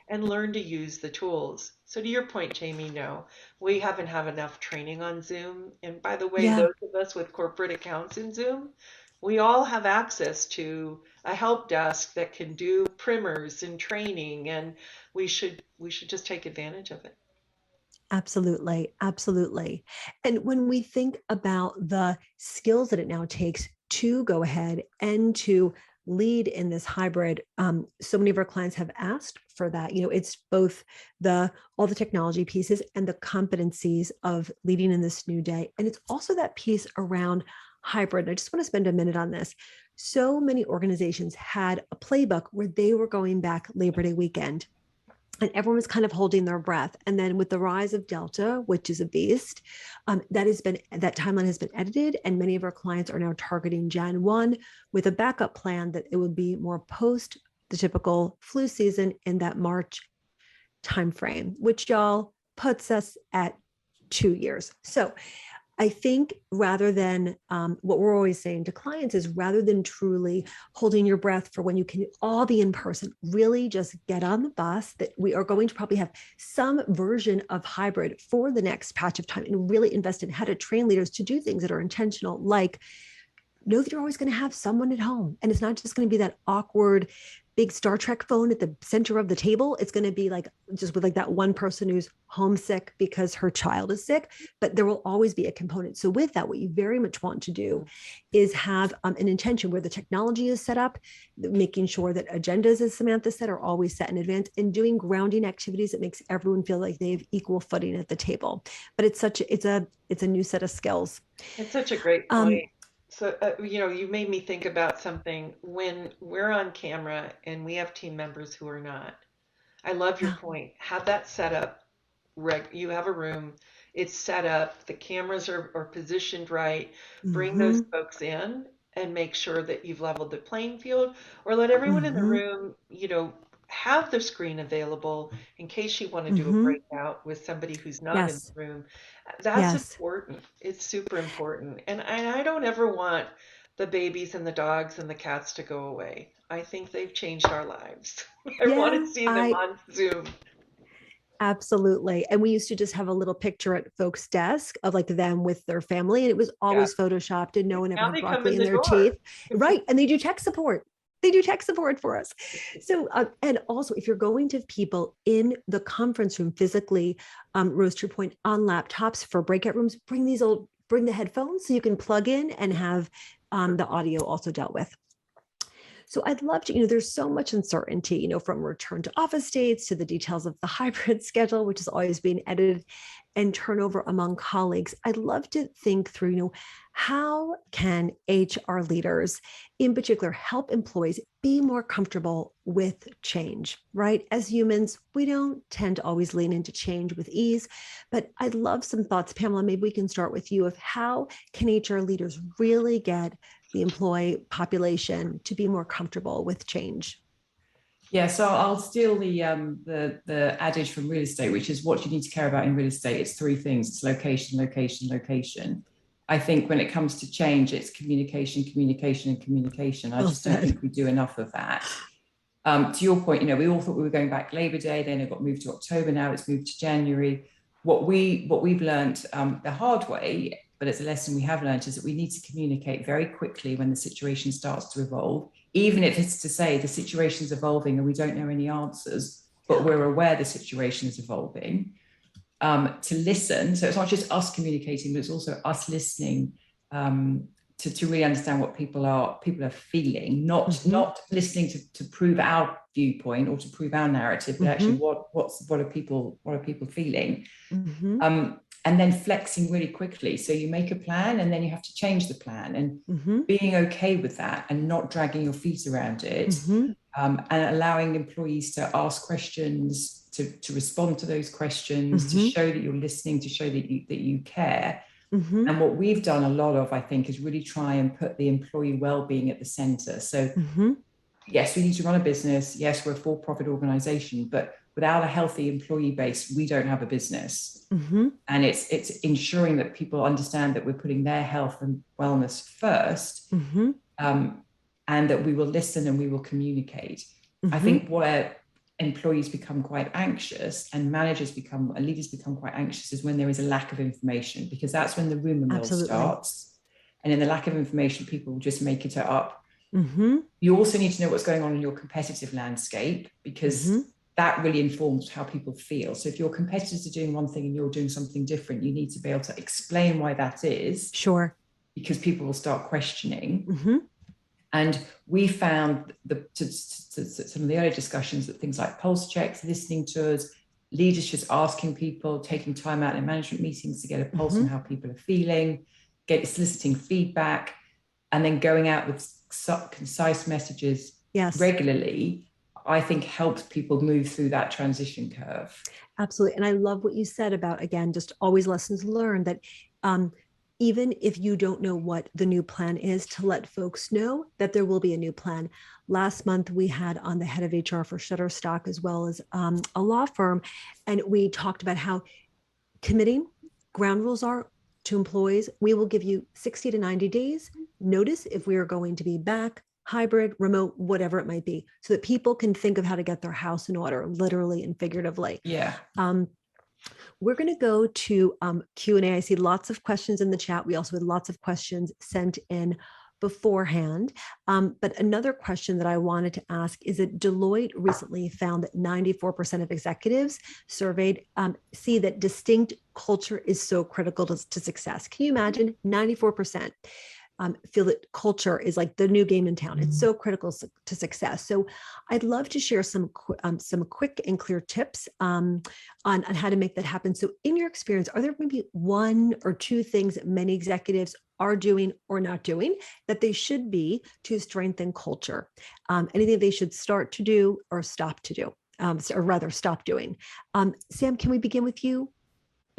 and learn to use the tools. So to your point, Jamie, no, we haven't had enough training on Zoom. And by the way, Yeah. those of us with corporate accounts in Zoom, we all have access to a help desk that can do primers and training, and we should just take advantage of it. Absolutely. Absolutely. And when we think about the skills that it now takes to go ahead and to lead in this hybrid, so many of our clients have asked for that. It's both all the technology pieces and the competencies of leading in this new day. And it's also that piece around hybrid. And I just want to spend a minute on this. So many organizations had a playbook where they were going back Labor Day weekend, and everyone was kind of holding their breath. And then with the rise of Delta, which is a beast, that timeline has been edited, and many of our clients are now targeting Jan 1 with a backup plan that it would be more post the typical flu season in that March timeframe, which y'all puts us at 2 years. So I think rather than what we're always saying to clients is, rather than truly holding your breath for when you can all be in person, really just get on the bus, that we are going to probably have some version of hybrid for the next patch of time, and really invest in how to train leaders to do things that are intentional, like know that you're always going to have someone at home. And it's not just going to be that awkward big Star Trek phone at the center of the table. It's going to be like just with like that one person who's homesick because her child is sick, but there will always be a component. So with that, what you very much want to do is have an intention where the technology is set up, making sure that agendas, as Samantha said, are always set in advance, and doing grounding activities that makes everyone feel like they have equal footing at the table. But it's a new set of skills. It's such a great point. So, you made me think about something when we're on camera and we have team members who are not. I love your Yeah. point. Have that set up. You have a room, it's set up, the cameras are positioned right. Bring those Mm-hmm. folks in and make sure that you've leveled the playing field, or let everyone in the Mm-hmm. room, have the screen available in case you want to do a Mm-hmm. breakout with somebody who's not in Yes. the room. That's Yes. important. It's super important. And I don't ever want the babies and the dogs and the cats to go away. I think they've changed our lives. I want Yeah, to see them I on Zoom. absolutely. And we used to just have a little picture at folks' desk of like them with their family, and it was Yeah. always photoshopped, and no one ever Now had they come broccoli in in the their door. teeth. Right. And they do tech support. They do tech support for us. So, and also, if you're going to people in the conference room physically, Rose, to your point, on laptops for breakout rooms, bring the headphones so you can plug in and have the audio also dealt with. So I'd love to, there's so much uncertainty, from return to office dates to the details of the hybrid schedule, which is always being edited, and turnover among colleagues. I'd love to think through, how can HR leaders in particular help employees be more comfortable with change, right? As humans, we don't tend to always lean into change with ease, but I'd love some thoughts, Pamela. Maybe we can start with you, of how can HR leaders really get the employee population to be more comfortable with change? Yeah, so I'll steal the adage from real estate, which is what you need to care about in real estate. It's three things: it's location, location, location. I think when it comes to change, it's communication, communication, and communication. I just don't think we do enough of that. To your point, we all thought we were going back Labor Day, then it got moved to October. Now it's moved to January. What we've learned the hard way, but it's a lesson we have learned, is that we need to communicate very quickly when the situation starts to evolve, even if it's to say the situation is evolving and we don't know any answers, but we're aware the situation is evolving. To listen, so it's not just us communicating, but it's also us listening, to really understand what people are feeling, not listening to prove our viewpoint or to prove our narrative, but actually what are people feeling, and then flexing really quickly. So you make a plan and then you have to change the plan, and being okay with that and not dragging your feet around it, and allowing employees to ask questions, to respond to those questions, to show that you're listening, to show that you care. And what we've done a lot of, I think, is really try and put the employee well-being at the center. So yes, we need to run a business. Yes, we're a for-profit organization, but without a healthy employee base, we don't have a business. And it's ensuring that people understand that we're putting their health and wellness first, and that we will listen and we will communicate. I think where employees become quite anxious and leaders become quite anxious is when there is a lack of information, because that's when the rumor mill starts. And in the lack of information, people will just make it up. You also need to know what's going on in your competitive landscape, because that really informs how people feel. So if your competitors are doing one thing and you're doing something different, you need to be able to explain why that is. Sure. Because people will start questioning. And we found some of the early discussions that things like pulse checks, listening tours, leaders just asking people, taking time out in management meetings to get a pulse on how people are feeling, soliciting feedback, and then going out with concise messages regularly, I think helps people move through that transition curve. Absolutely. And I love what you said about, again, just always lessons learned, that even if you don't know what the new plan is, to let folks know that there will be a new plan. Last month, we had on the head of HR for Shutterstock, as well as a law firm, and we talked about how committing ground rules are to employees. We will give you 60 to 90 days notice if we are going to be back, hybrid, remote, whatever it might be, so that people can think of how to get their house in order, literally and figuratively. Yeah. We're going to go to Q&A. I see lots of questions in the chat. We also had lots of questions sent in beforehand. But another question that I wanted to ask is that Deloitte recently found that 94% of executives surveyed see that distinct culture is so critical to success. Can you imagine? 94% feel that culture is like the new game in town. It's so critical to success. So I'd love to share some quick and clear tips on how to make that happen. So in your experience, are there maybe one or two things that many executives are doing or not doing that they should be to strengthen culture? Anything they should start to do or stop to do, or rather stop doing? Sam, can we begin with you?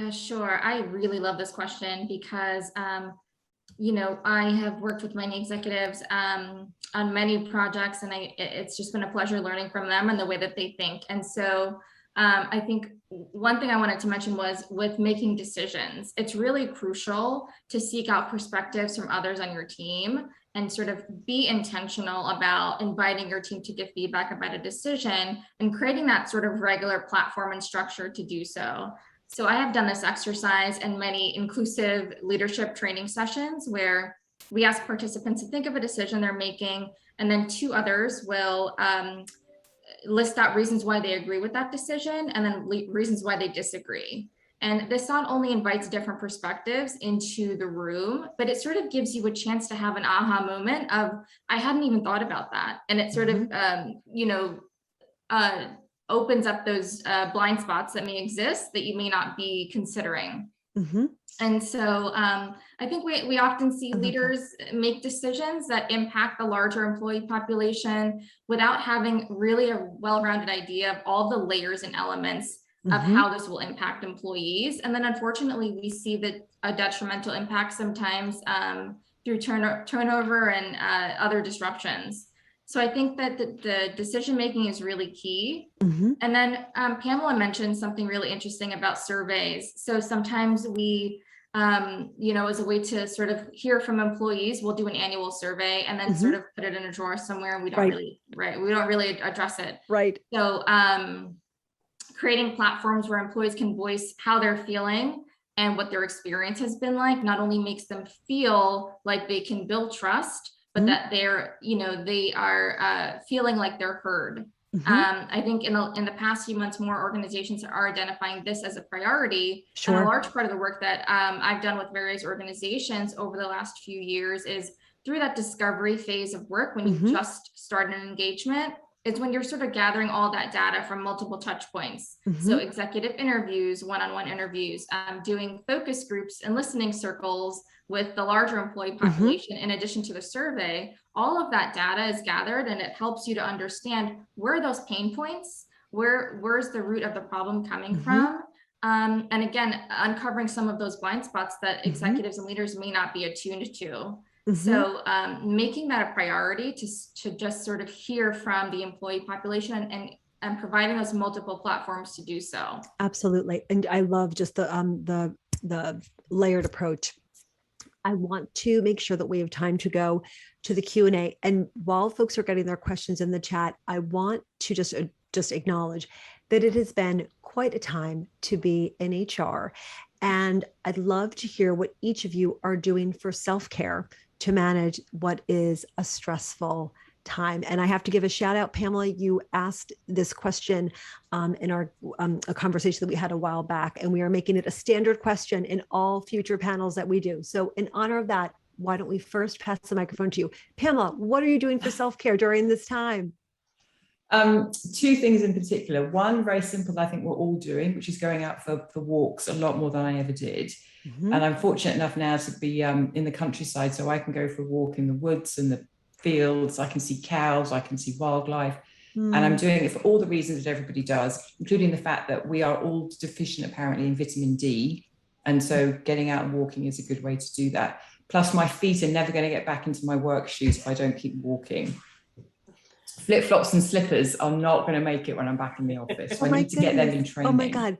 Yeah, sure. I really love this question because I have worked with many executives on many projects, and it's just been a pleasure learning from them and the way that they think. And so I think one thing I wanted to mention was with making decisions, it's really crucial to seek out perspectives from others on your team and sort of be intentional about inviting your team to give feedback about a decision and creating that sort of regular platform and structure to do so. So I have done this exercise in many inclusive leadership training sessions where we ask participants to think of a decision they're making, and then two others will list out reasons why they agree with that decision and then reasons why they disagree. And this not only invites different perspectives into the room, but it sort of gives you a chance to have an aha moment of, I hadn't even thought about that. And it sort of, opens up those blind spots that may exist that you may not be considering. And so I think we often see leaders make decisions that impact the larger employee population without having really a well-rounded idea of all the layers and elements of how this will impact employees. And then unfortunately, we see a detrimental impact sometimes through turnover and other disruptions. So I think that the decision-making is really key. And then Pamela mentioned something really interesting about surveys. So sometimes we, as a way to sort of hear from employees, we'll do an annual survey and then sort of put it in a drawer somewhere, and we don't really address it. Right. So creating platforms where employees can voice how they're feeling and what their experience has been like not only makes them feel like they can build trust, but that they are feeling like they're heard. I think in the past few months, more organizations are identifying this as a priority. And a large part of the work that I've done with various organizations over the last few years is through that discovery phase of work, when you just start an engagement, is when you're sort of gathering all that data from multiple touch points. So executive interviews, one-on-one interviews, doing focus groups and listening circles with the larger employee population, in addition to the survey. All of that data is gathered, and it helps you to understand where are those pain points, where's the root of the problem coming Mhm. from? And again, uncovering some of those blind spots that executives and leaders may not be attuned to. Mhm. So making that a priority to just sort of hear from the employee population and providing those multiple platforms to do so. Absolutely. And I love just the layered approach. I want to make sure that we have time to go to the Q&A. And while folks are getting their questions in the chat, I want to just acknowledge that it has been quite a time to be in HR. And I'd love to hear what each of you are doing for self-care to manage what is a stressful time. And I have to give a shout out, Pamela, you asked this question in our a conversation that we had a while back, and we are making it a standard question in all future panels that we do. So in honor of that, why don't we first pass the microphone to you? Pamela, what are you doing for self-care during this time? Two things in particular. One, very simple, I think we're all doing, which is going out for walks a lot more than I ever did. Mm-hmm. And I'm fortunate enough now to be in the countryside, so I can go for a walk in the woods and the fields. I can see cows, I can see wildlife. And I'm doing it for all the reasons that everybody does, including the fact that we are all deficient apparently in vitamin D. And so getting out and walking is a good way to do that. Plus my feet are never going to get back into my work shoes if I don't keep walking. Flip-flops and slippers are not going to make it when I'm back in the office. So I need to get them in training. Oh my God.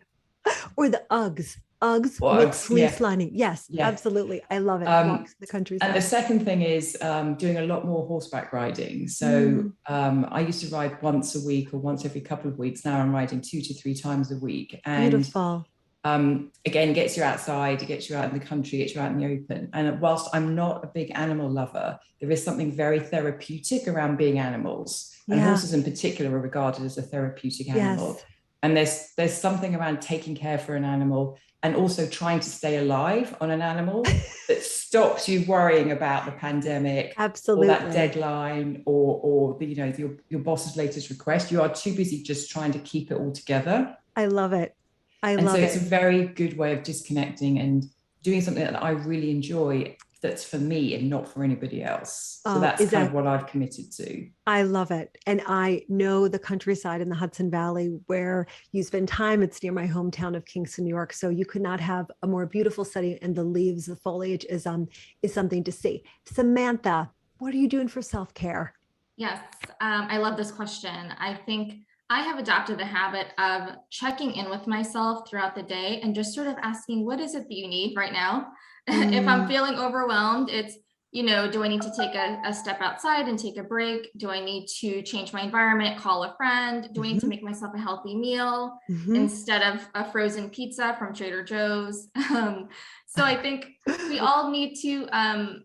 Or the Uggs. Uggs Or with Uggs, fleece lining. Yes, yeah. Absolutely. I love it. Walks in the countryside. And the second thing is doing a lot more horseback riding. So I used to ride once a week or once every couple of weeks. Now I'm riding 2 to 3 times a week. And beautiful. Again, gets you outside, it gets you out in the country, gets you out in the open. And whilst I'm not a big animal lover, there is something very therapeutic around being animals. And horses in particular are regarded as a therapeutic animal. Yes. And there's something around taking care for an animal and also trying to stay alive on an animal that stops you worrying about the pandemic. Absolutely. Or that deadline or the, your boss's latest request. You are too busy just trying to keep it all together. I love it. And so it's a very good way of disconnecting and doing something that I really enjoy that's for me and not for anybody else. So that's kind of what I've committed to. I love it. And I know the countryside in the Hudson Valley where you spend time. It's near my hometown of Kingston, New York. So you could not have a more beautiful setting, and the leaves, the foliage is something to see. Samantha, what are you doing for self-care? Yes, I love this question. I think I have adopted the habit of checking in with myself throughout the day and just sort of asking, what is it that you need right now? If I'm feeling overwhelmed, it's, do I need to take a step outside and take a break? Do I need to change my environment, call a friend? Do I need to make myself a healthy meal instead of a frozen pizza from Trader Joe's? So I think we all need to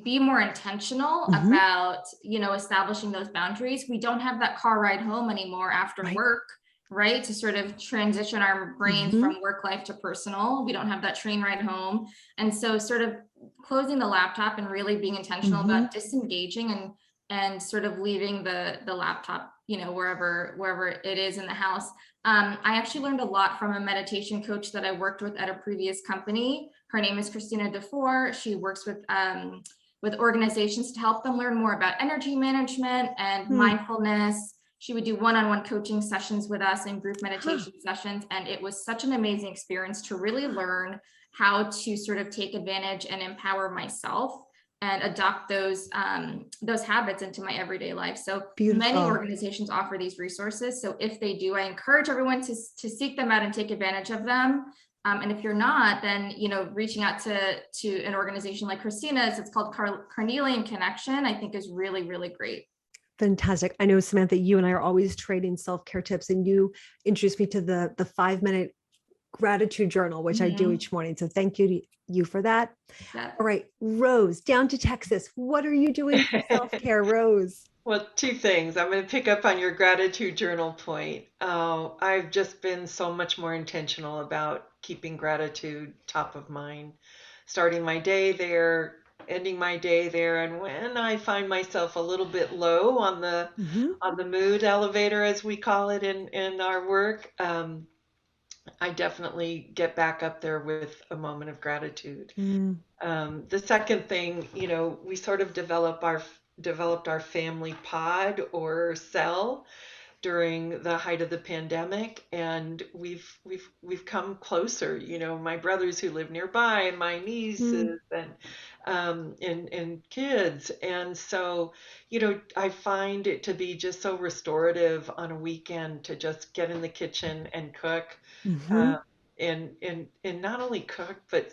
be more intentional about, establishing those boundaries. We don't have that car ride home anymore after work, right? To sort of transition our brains from work life to personal. We don't have that train ride home. And so sort of closing the laptop and really being intentional about disengaging and sort of leaving the laptop, wherever it is in the house. I actually learned a lot from a meditation coach that I worked with at a previous company. Her name is Christina DeFore. She works with organizations to help them learn more about energy management and mindfulness. She would do one-on-one coaching sessions with us and group meditation sessions. And it was such an amazing experience to really learn how to sort of take advantage and empower myself and adopt those habits into my everyday life. So many organizations offer these resources. So if they do, I encourage everyone to seek them out and take advantage of them. And if you're not, then, reaching out to an organization like Christina's, it's called Carnelian Connection, I think is really, really great. Fantastic. I know, Samantha, you and I are always trading self-care tips, and you introduced me to the 5-minute gratitude journal, which I do each morning. So thank you to you for that. All right, Rose, down to Texas. What are you doing for self-care, Rose? Well, 2 things. I'm going to pick up on your gratitude journal point. I've just been so much more intentional about keeping gratitude top of mind, starting my day there, ending my day there. And when I find myself a little bit low on the mood elevator, as we call it in our work, I definitely get back up there with a moment of gratitude. The second thing, we sort of developed our family pod or cell during the height of the pandemic, and we've come closer. You know, my brothers who live nearby, and my nieces, and kids, and so, you know, I find it to be just so restorative on a weekend to just get in the kitchen and cook, Mm-hmm. uh, and not only cook, but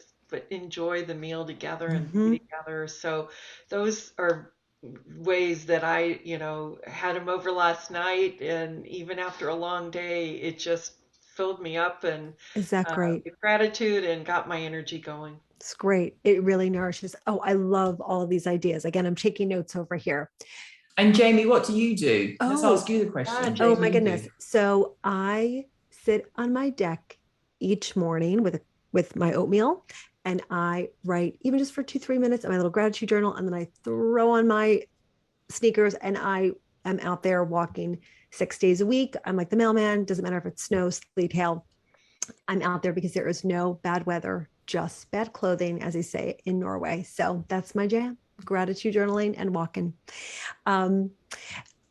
enjoy the meal together and Mm-hmm. be together. So those are ways that I, you know, had him over last night, and even after a long day, it just filled me up and Is that great? with gratitude and got my energy going. It's great. It really nourishes. Oh, I love all of these ideas. Again, I'm taking notes over here. And Jamie, what do you do? Let's Oh, ask you the Yeah, question. oh What my do you goodness. do? So I sit on my deck each morning with my oatmeal, and I write even just for 2, 3 minutes in my little gratitude journal, and then I throw on my sneakers and I am out there walking 6 days a week. I'm like the mailman. Doesn't matter if it's snow, sleet, hail. I'm out there because there is no bad weather, just bad clothing, as they say in Norway. So that's my jam: gratitude journaling and walking. Um,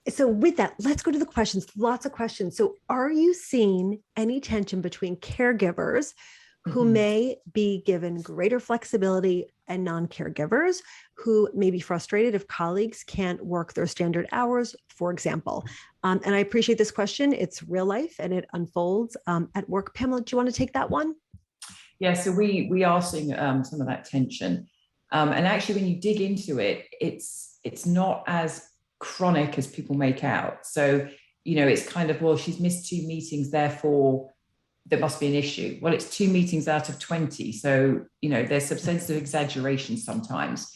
so with that, let's go to the questions. Lots of questions. So are you seeing any tension between caregivers who may be given greater flexibility and non-caregivers who may be frustrated if colleagues can't work their standard hours, for example? And I appreciate this question. It's real life and it unfolds at work. Pamela, do you want to take that one? Yeah, so we are seeing some of that tension, and actually, when you dig into it, it's not as chronic as people make out. So, you know, it's kind of, well, she's missed 2 meetings, therefore there must be an issue. Well, it's 2 meetings out of 20, so you know there's some sense of exaggeration sometimes.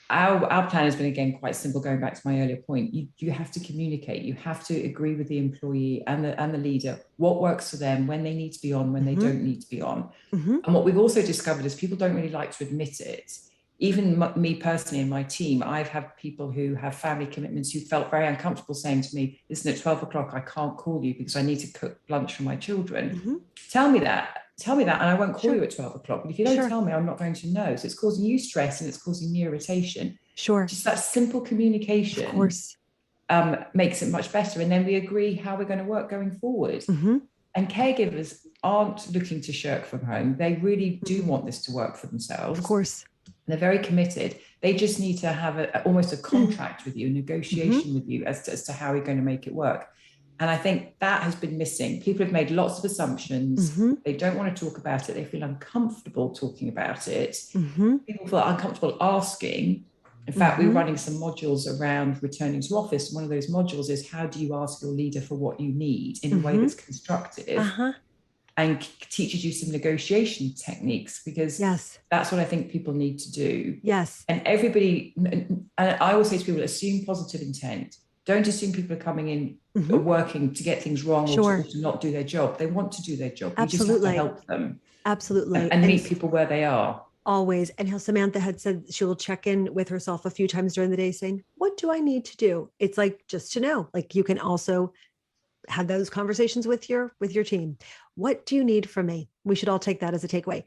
Our plan has been, again, quite simple. Going back to my earlier point, you have to communicate. You have to agree with the employee and the leader what works for them, when they need to be on, when they don't need to be on. And what we've also discovered is people don't really like to admit it. Even me personally and my team, I've had people who have family commitments who felt very uncomfortable saying to me, listen, at 12 o'clock, I can't call you because I need to cook lunch for my children. Tell me that, and I won't call you at 12 o'clock. But if you don't tell me, I'm not going to know. So it's causing you stress and it's causing me irritation. Sure. Just that simple communication, of course, makes it much better. And then we agree how we're going to work going forward. And caregivers aren't looking to shirk from home. They really do want this to work for themselves. Of course. They're very committed. They just need to have almost a contract with you, a negotiation with you as to how we're going to make it work. And I think that has been missing. People have made lots of assumptions. They don't want to talk about it. They feel uncomfortable talking about it. People feel uncomfortable asking. In fact, we're running some modules around returning to office. One of those modules is, how do you ask your leader for what you need in a way that's constructive, and teaches you some negotiation techniques, because that's what I think people need to do. And everybody, and I always say to people, assume positive intent. Don't assume people are coming in or working to get things wrong or to not do their job. They want to do their job. You just have to help them. And meet people where they are. Always. And how Samantha had said she will check in with herself a few times during the day saying, what do I need to do? It's like, just to know, like, you can also have those conversations with your team. What do you need from me? We should all take that as a takeaway.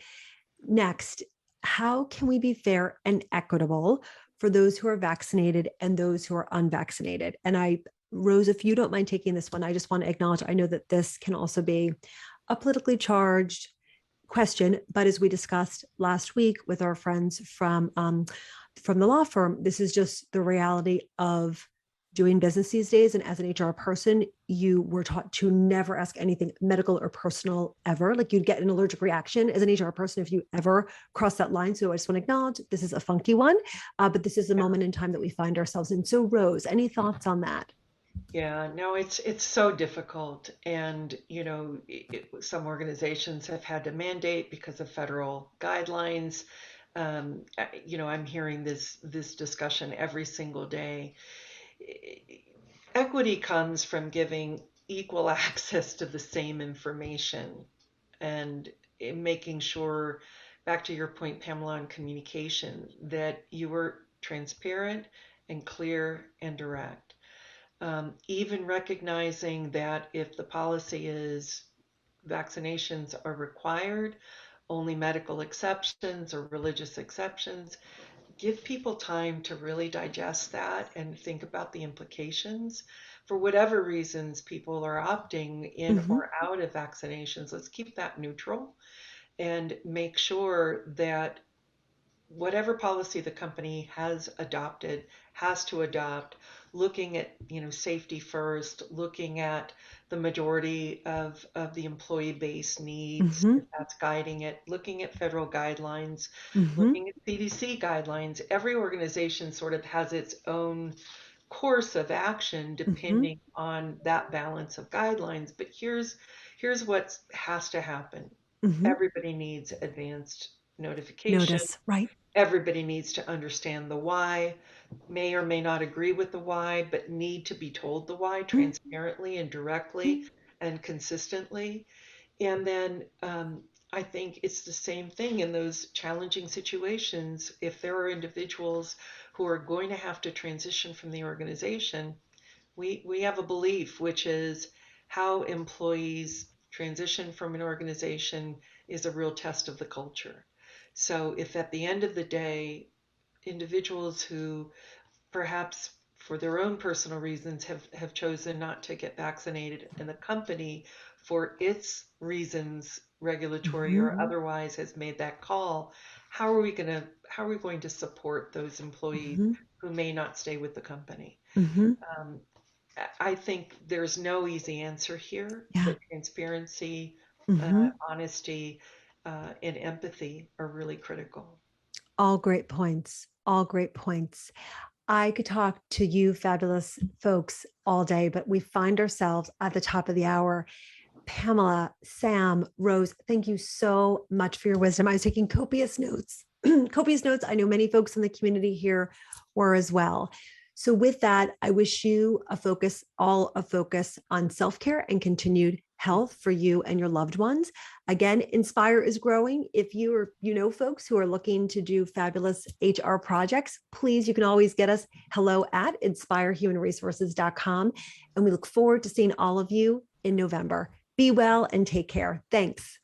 Next, how can we be fair and equitable for those who are vaccinated and those who are unvaccinated? And Rose, if you don't mind taking this one, I just want to acknowledge, I know that this can also be a politically charged question, but as we discussed last week with our friends from the law firm, this is just the reality of doing business these days. And as an HR person, you were taught to never ask anything medical or personal ever. Like, you'd get an allergic reaction as an HR person if you ever cross that line. So I just want to acknowledge this is a funky one, but this is the moment in time that we find ourselves in. So Rose, any thoughts on that? Yeah, no, it's so difficult. And, you know, some organizations have had to mandate because of federal guidelines. You know, I'm hearing this discussion every single day. Equity comes from giving equal access to the same information, and in making sure, back to your point, Pamela, on communication, that you were transparent and clear and direct. Even recognizing that if the policy is vaccinations are required, only medical exceptions or religious exceptions, give people time to really digest that and think about the implications for whatever reasons people are opting in Mhm. or out of vaccinations, let's keep that neutral and make sure that whatever policy the company has adopted has to adopt, looking at safety first, looking at the majority of the employee base needs, if Mhm. that's guiding it, looking at federal guidelines, Mhm. looking at CDC guidelines. Every organization sort of has its own course of action Mhm. depending on that balance of guidelines. But here's what has to happen. Mhm. Everybody needs advanced notification. Notice, right? Everybody needs to understand the why, may or may not agree with the why, but need to be told the why transparently and directly and consistently. And then I think it's the same thing in those challenging situations. If there are individuals who are going to have to transition from the organization, we have a belief, which is how employees transition from an organization is a real test of the culture. So if at the end of the day, individuals who perhaps for their own personal reasons have chosen not to get vaccinated and the company for its reasons, regulatory Mhm. or otherwise, has made that call, how are we going to support those employees Mhm. who may not stay with the company? Mhm. Um, I think there's no easy answer here, Yeah. but transparency, Mhm. honesty, and empathy are really critical. All great points. All great points. I could talk to you, fabulous folks, all day, but we find ourselves at the top of the hour. Pamela, Sam, Rose, thank you so much for your wisdom. I was taking copious notes. Copious notes. I know many folks in the community here were as well. So, with that, I wish you all a focus on self care and continued health for you and your loved ones. Again, Inspire is growing. If you know folks who are looking to do fabulous HR projects, please, you can always get us hello@inspirehumanresources.com. And we look forward to seeing all of you in November. Be well and take care. Thanks.